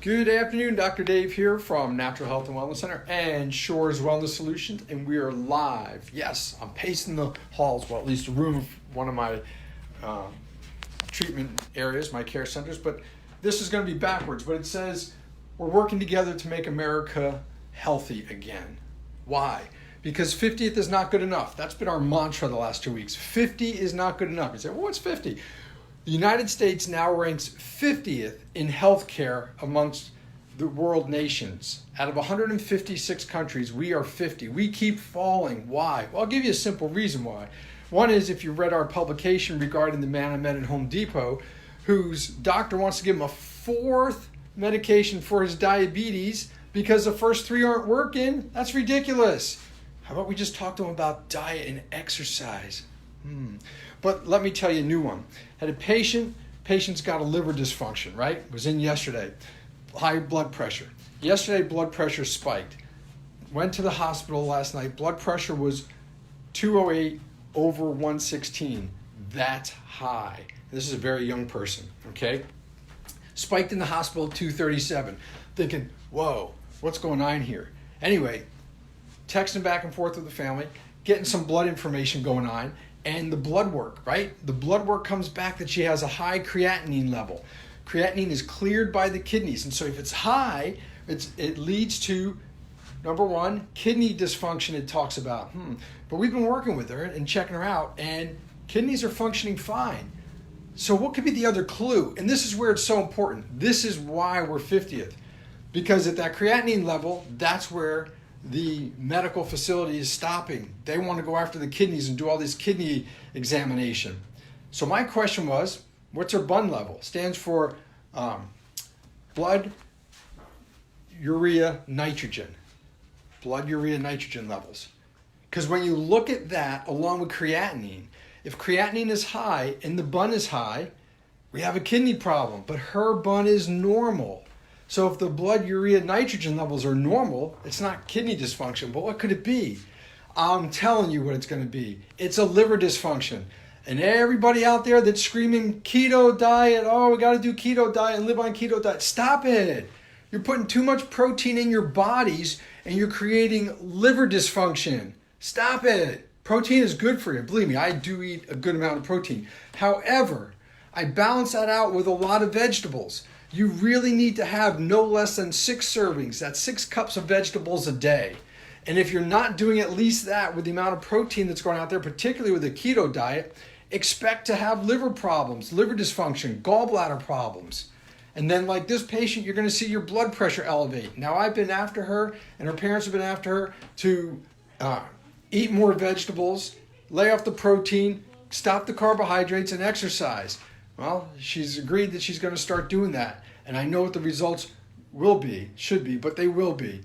Good afternoon, Dr. Dave here from Natural Health and Wellness Center and Shores Wellness Solutions, and we are live. Yes, I'm pacing the halls, well, at least the room of one of my treatment areas, my care centers, but this is going to be backwards, but it says we're working together to make America healthy again. Why? Because 50th is not good enough. That's been our mantra the last 2 weeks. 50 is not good enough. You say, well, what's 50? The United States now ranks 50th in healthcare amongst the world nations. Out of 156 countries, we are 50. We keep falling. Why? Well, I'll give you a simple reason why. One is if you read our publication regarding the man I met at Home Depot, whose doctor wants to give him a fourth medication for his diabetes because the first three aren't working. That's ridiculous. How about we just talk to him about diet and exercise? But let me tell you a new one. Had a patient's got a liver dysfunction, right? Was in yesterday. High blood pressure. Yesterday, blood pressure spiked. Went to the hospital last night. Blood pressure was 208 over 116. That's high. This is a very young person, okay? Spiked in the hospital 237. Thinking, whoa, what's going on here? Anyway, texting back and forth with the family, getting some blood information going on. And the blood work, right? The blood work comes back that she has a high creatinine level. Creatinine is cleared by the kidneys. And so if it's high, it leads to, number one, kidney dysfunction it talks about. But we've been working with her and checking her out, and kidneys are functioning fine. So what could be the other clue? And this is where it's so important. This is why we're 50th. Because at that creatinine level, that's where the medical facility is stopping. They want to go after the kidneys and do all this kidney examination. So my question was, what's her BUN level? Stands for blood urea nitrogen. Blood urea nitrogen levels. Because when you look at that along with creatinine, if creatinine is high and the BUN is high, we have a kidney problem, but her BUN is normal. So if the blood urea nitrogen levels are normal, it's not kidney dysfunction, but what could it be? I'm telling you what it's going to be. It's a liver dysfunction. And everybody out there that's screaming keto diet, oh, we got to do keto diet and live on keto diet, stop it. You're putting too much protein in your bodies and you're creating liver dysfunction. Stop it. Protein is good for you. Believe me, I do eat a good amount of protein. However, I balance that out with a lot of vegetables. You really need to have no less than 6 servings. That's 6 cups of vegetables a day. And if you're not doing at least that with the amount of protein that's going out there, particularly with a keto diet, expect to have liver problems, liver dysfunction, gallbladder problems. And then like this patient, you're going to see your blood pressure elevate. Now I've been after her and her parents have been after her to eat more vegetables, lay off the protein, stop the carbohydrates, and exercise. Well, she's agreed that she's going to start doing that. And I know what the results will be, should be, but they will be.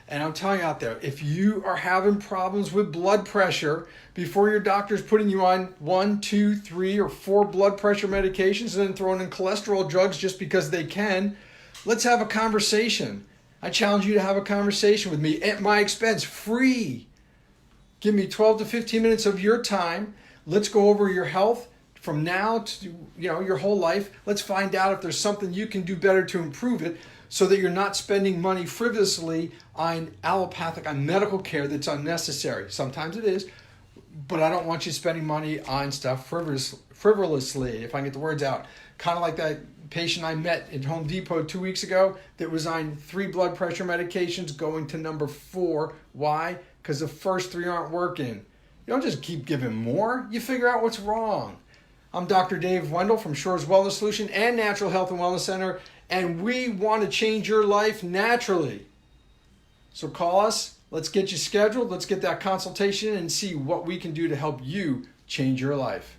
And I'm telling you out there, if you are having problems with blood pressure before your doctor's putting you on 1, 2, 3, or 4 blood pressure medications and then throwing in cholesterol drugs just because they can, let's have a conversation. I challenge you to have a conversation with me at my expense, free. Give me 12 to 15 minutes of your time. Let's go over your health. From now to your whole life, let's find out if there's something you can do better to improve it so that you're not spending money frivolously on allopathic, on medical care that's unnecessary. Sometimes it is, but I don't want you spending money on stuff frivolously, if I can get the words out. Kind of like that patient I met at Home Depot 2 weeks ago that was on 3 blood pressure medications going to number 4. Why? Because the first 3 aren't working. You don't just keep giving more. You figure out what's wrong. I'm Dr. Dave Wendell from Shores Wellness Solution and Natural Health and Wellness Center, and we want to change your life naturally. So call us, let's get you scheduled, let's get that consultation and see what we can do to help you change your life.